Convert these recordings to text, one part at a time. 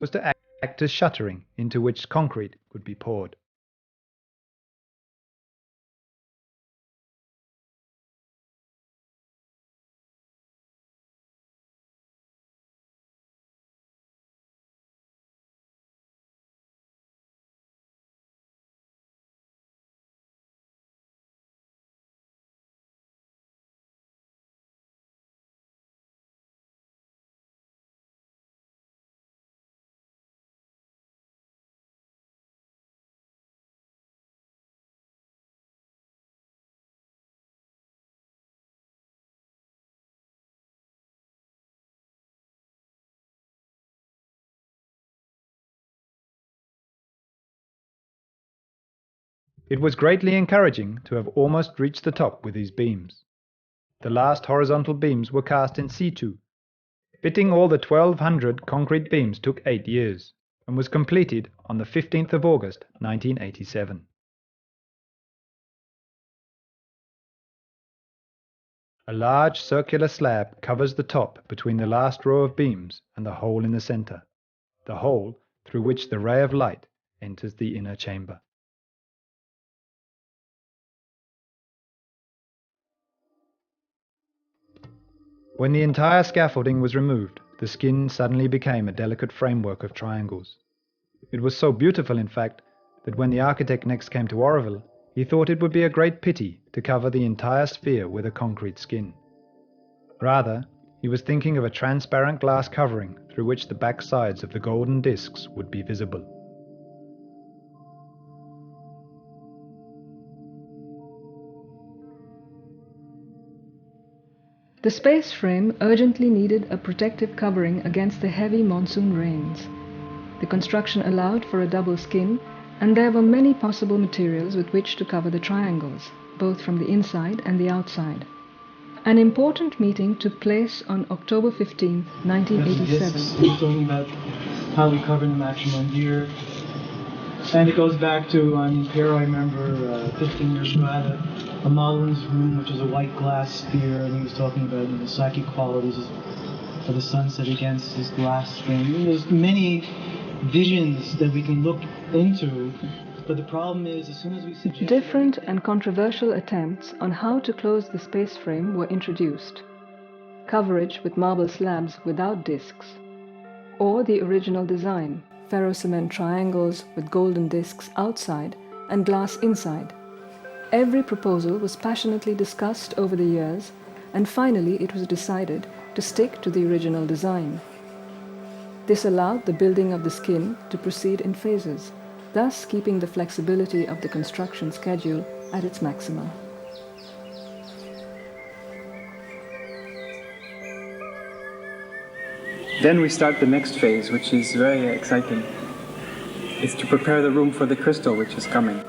was to act as shuttering into which concrete could be poured. It was greatly encouraging to have almost reached the top with these beams. The last horizontal beams were cast in situ. Fitting all the 1,200 concrete beams took 8 years, and was completed on the 15th of August 1987. A large circular slab covers the top between the last row of beams and the hole in the center, the hole through which the ray of light enters the inner chamber. When the entire scaffolding was removed, the skin suddenly became a delicate framework of triangles. It was so beautiful, in fact, that when the architect next came to Oroville, he thought it would be a great pity to cover the entire sphere with a concrete skin. Rather, he was thinking of a transparent glass covering through which the back sides of the golden discs would be visible. The space frame urgently needed a protective covering against the heavy monsoon rains. The construction allowed for a double skin, and there were many possible materials with which to cover the triangles, both from the inside and the outside. An important meeting took place on October 15, 1987. We're talking about how we covered the Matrimandir. And it goes back to, here I remember 15 years ago, I had a model in his room, which is a white glass sphere, and he was talking about the psychic qualities of the sunset against this glass thing. There's many visions that we can look into, but the problem is, as soon as we suggest... Different and controversial attempts on how to close the space frame were introduced. Coverage with marble slabs without discs, or the original design, ferrocement triangles with golden discs outside and glass inside. Every proposal was passionately discussed over the years, and finally it was decided to stick to the original design. This allowed the building of the skin to proceed in phases, thus keeping the flexibility of the construction schedule at its maximum. Then we start the next phase, which is very exciting. It's to prepare the room for the crystal which is coming.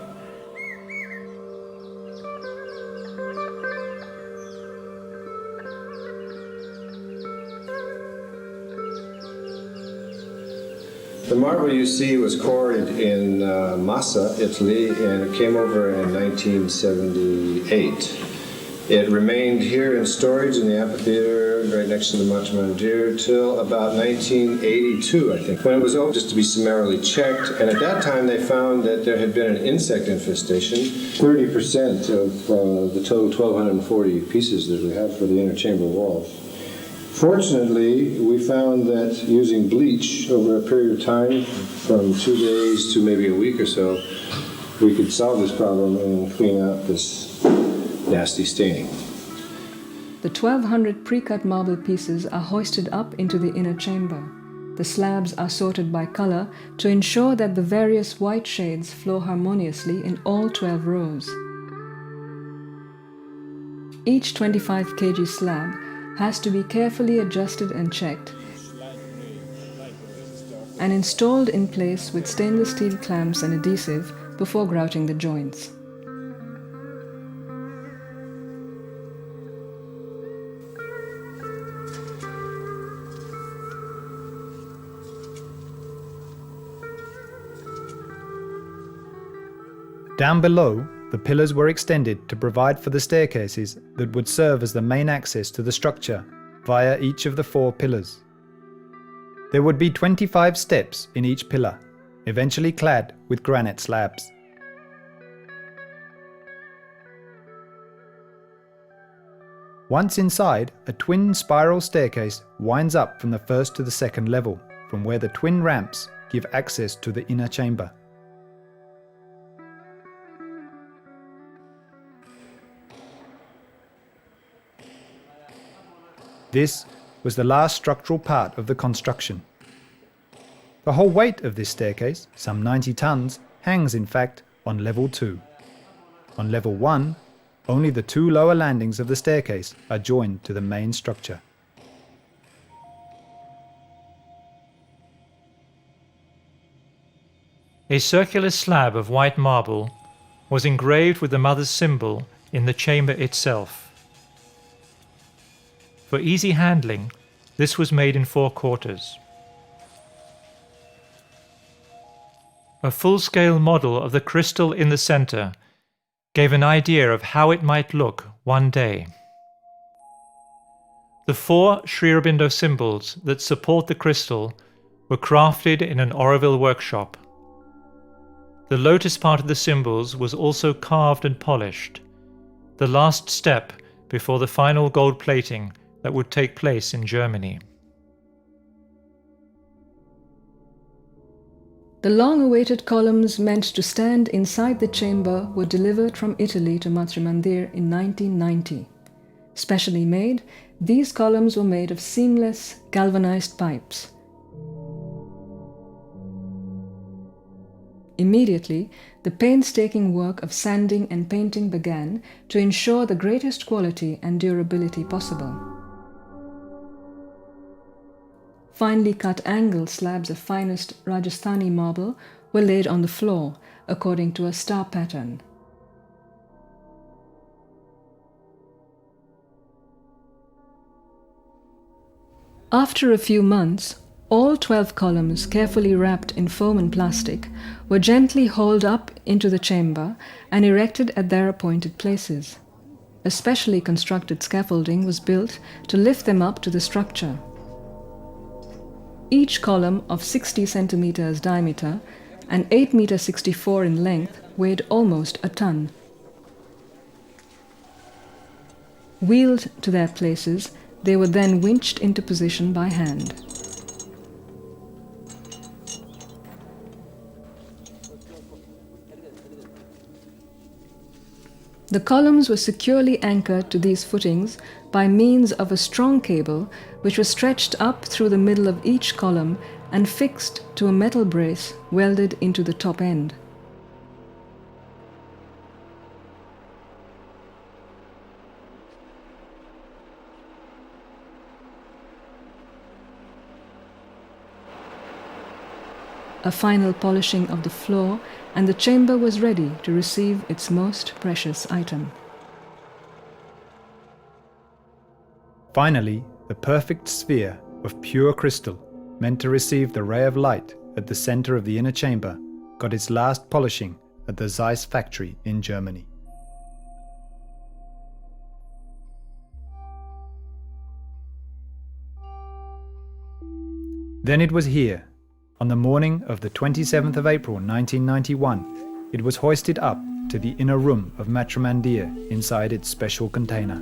The marble you see was quarried in Massa, Italy, and it came over in 1978. It remained here in storage in the amphitheater right next to the Matrimandir till about 1982, I think, when it was opened just to be summarily checked. And at that time, they found that there had been an insect infestation. 30% of the total 1,240 pieces that we have for the inner chamber walls. Fortunately, we found that using bleach over a period of time, from 2 days to maybe a week or so, we could solve this problem and clean out this nasty staining. The 1,200 pre-cut marble pieces are hoisted up into the inner chamber. The slabs are sorted by color to ensure that the various white shades flow harmoniously in all 12 rows. Each 25 kg slab has to be carefully adjusted and checked and installed in place with stainless steel clamps and adhesive before grouting the joints. Down below, the pillars were extended to provide for the staircases that would serve as the main access to the structure via each of the 4 pillars. There would be 25 steps in each pillar, eventually clad with granite slabs. Once inside, a twin spiral staircase winds up from the first to the second level, from where the twin ramps give access to the inner chamber. This was the last structural part of the construction. The whole weight of this staircase, some 90 tons, hangs in fact on level 2. On level 1, only the 2 lower landings of the staircase are joined to the main structure. A circular slab of white marble was engraved with the mother's symbol in the chamber itself. For easy handling, this was made in 4 quarters. A full-scale model of the crystal in the center gave an idea of how it might look one day. The 4 Sri Aurobindo symbols that support the crystal were crafted in an Oroville workshop. The lotus part of the symbols was also carved and polished, the last step before the final gold plating that would take place in Germany. The long-awaited columns meant to stand inside the chamber were delivered from Italy to Matrimandir in 1990. Specially made, these columns were made of seamless, galvanized pipes. Immediately, the painstaking work of sanding and painting began to ensure the greatest quality and durability possible. Finely cut angle slabs of finest Rajasthani marble were laid on the floor, according to a star pattern. After a few months, all 12 columns, carefully wrapped in foam and plastic, were gently hauled up into the chamber and erected at their appointed places. A specially constructed scaffolding was built to lift them up to the structure. Each column of 60 centimeters diameter and 8.64 meters in length weighed almost a ton. Wheeled to their places, they were then winched into position by hand. The columns were securely anchored to these footings by means of a strong cable which was stretched up through the middle of each column and fixed to a metal brace welded into the top end. A final polishing of the floor, and the chamber was ready to receive its most precious item. Finally, the perfect sphere of pure crystal, meant to receive the ray of light at the center of the inner chamber, got its last polishing at the Zeiss factory in Germany. Then it was here, on the morning of the 27th of April 1991, it was hoisted up to the inner room of Matrimandir inside its special container.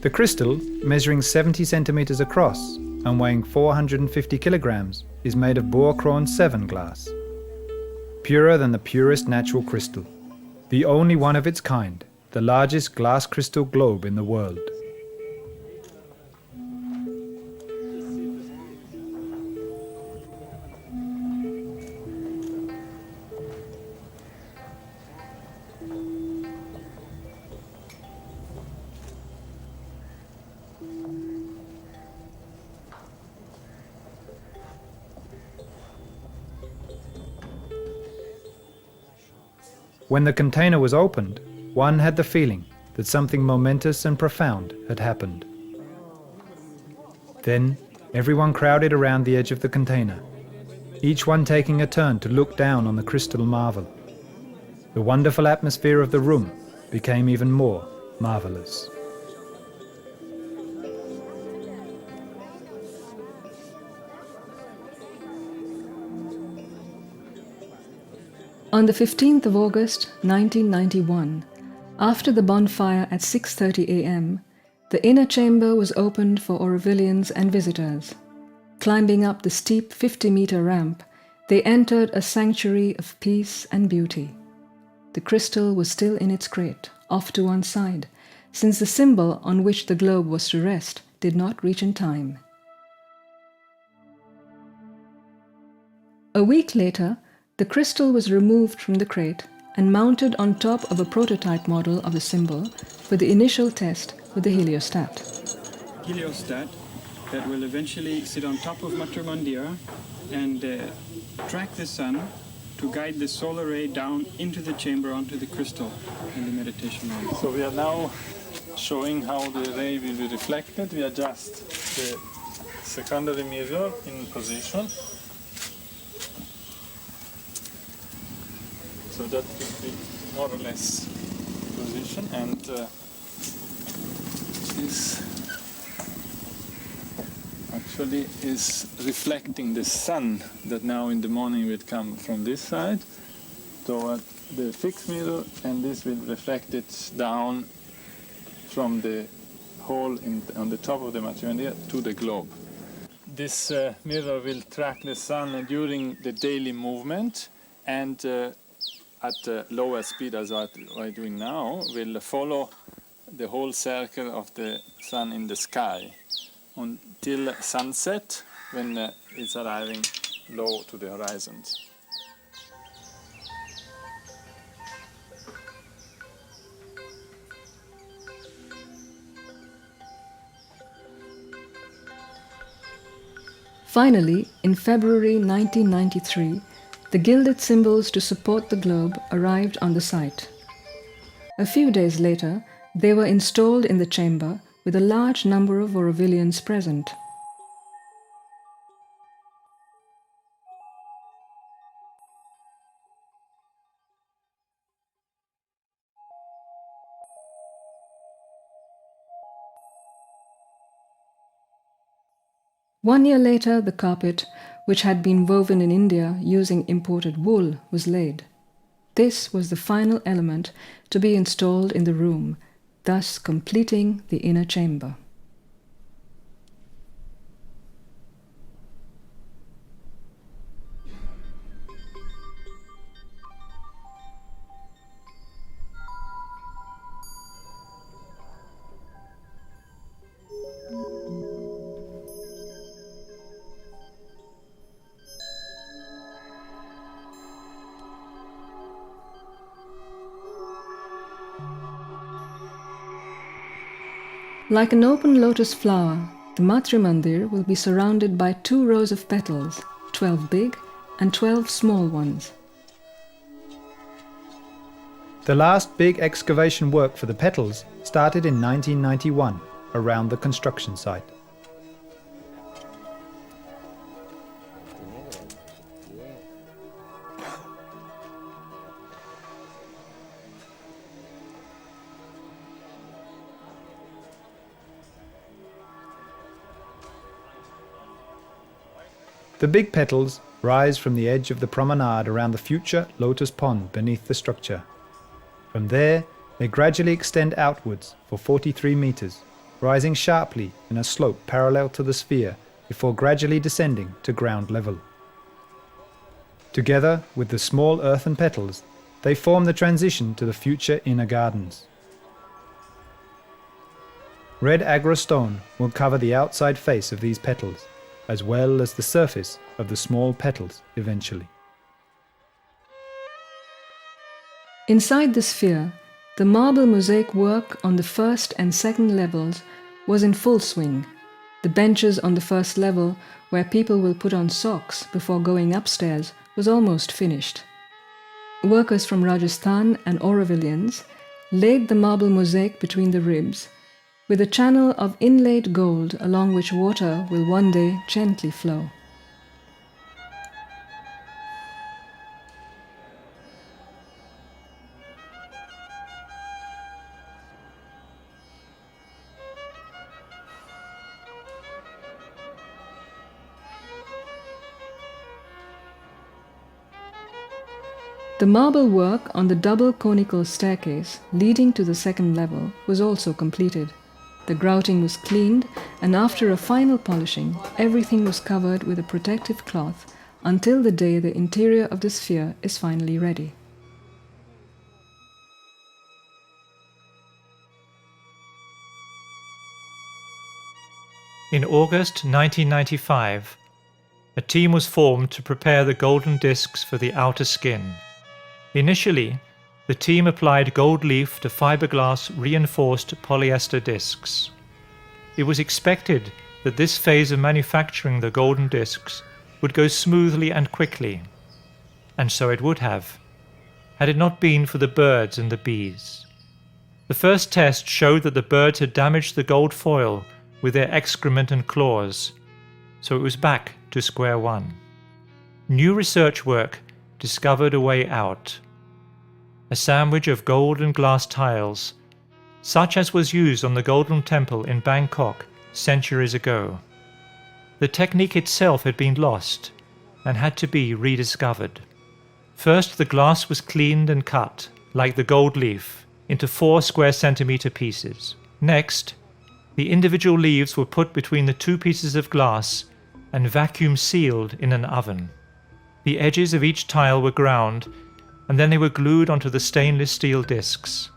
The crystal, measuring 70 centimeters across and weighing 450 kilograms, is made of Boerkroon 7 glass. Purer than the purest natural crystal, the only one of its kind, the largest glass crystal globe in the world. When the container was opened, one had the feeling that something momentous and profound had happened. Then everyone crowded around the edge of the container, each one taking a turn to look down on the crystal marvel. The wonderful atmosphere of the room became even more marvelous. On the 15th of August 1991, after the bonfire at 6:30 a.m., the inner chamber was opened for Aurovilians and visitors. Climbing up the steep 50-meter ramp, they entered a sanctuary of peace and beauty. The crystal was still in its crate, off to one side, since the symbol on which the globe was to rest did not reach in time. A week later, the crystal was removed from the crate and mounted on top of a prototype model of the symbol for the initial test with the heliostat. Heliostat that will eventually sit on top of Matrimandir and track the sun to guide the solar ray down into the chamber onto the crystal in the meditation room. So we are now showing how the ray will be reflected. We adjust the secondary mirror in position. So that will be more or less position, and this actually is reflecting the sun that now in the morning will come from this side toward the fixed mirror, and this will reflect it down from the hole on the top of the Matrimandir to the globe. This mirror will track the sun during the daily movement, and at lower speed as what we're doing now, will follow the whole circle of the sun in the sky until sunset, when it's arriving low to the horizon. Finally, in February 1993, the gilded symbols to support the globe arrived on the site. A few days later, they were installed in the chamber with a large number of Aurovilians present. One year later, the carpet, which had been woven in India using imported wool, was laid. This was the final element to be installed in the room, thus completing the inner chamber. Like an open lotus flower, the Matrimandir will be surrounded by 2 rows of petals, 12 big and 12 small ones. The last big excavation work for the petals started in 1991 around the construction site. The big petals rise from the edge of the promenade around the future lotus pond beneath the structure. From there, they gradually extend outwards for 43 meters, rising sharply in a slope parallel to the sphere before gradually descending to ground level. Together with the small earthen petals, they form the transition to the future inner gardens. Red agra stone will cover the outside face of these petals, as well as the surface of the small petals eventually. Inside the sphere, the marble mosaic work on the first and second levels was in full swing. The benches on the first level, where people will put on socks before going upstairs, was almost finished. Workers from Rajasthan and Aurovilians laid the marble mosaic between the ribs, with a channel of inlaid gold along which water will one day gently flow. The marble work on the double conical staircase leading to the second level was also completed. The grouting was cleaned, and after a final polishing, everything was covered with a protective cloth until the day the interior of the sphere is finally ready. In August 1995, a team was formed to prepare the golden discs for the outer skin. Initially, the team applied gold leaf to fiberglass reinforced polyester discs. It was expected that this phase of manufacturing the golden discs would go smoothly and quickly, and so it would have, had it not been for the birds and the bees. The first test showed that the birds had damaged the gold foil with their excrement and claws, so it was back to square one. New research work discovered a way out. A sandwich of gold and glass tiles, such as was used on the Golden Temple in Bangkok centuries ago. The technique itself had been lost and had to be rediscovered. First, the glass was cleaned and cut, like the gold leaf, into 4 square centimeter pieces. Next, the individual leaves were put between the 2 pieces of glass and vacuum sealed in an oven. The edges of each tile were ground, and then they were glued onto the stainless steel discs.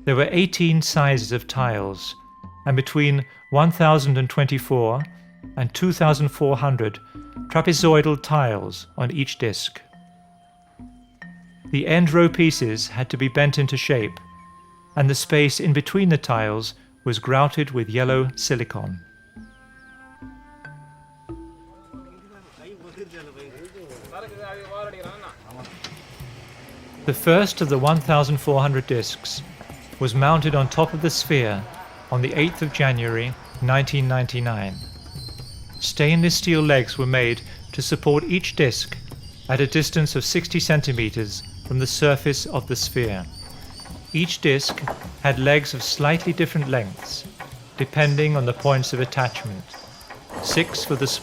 There were 18 sizes of tiles, and between 1024 and 2400 trapezoidal tiles on each disc. The end row pieces had to be bent into shape, and the space in between the tiles was grouted with yellow silicone. The first of the 1400 discs was mounted on top of the sphere on the 8th of January 1999. Stainless steel legs were made to support each disc at a distance of 60 centimeters from the surface of the sphere. Each disc had legs of slightly different lengths, depending on the points of attachment. 6 for the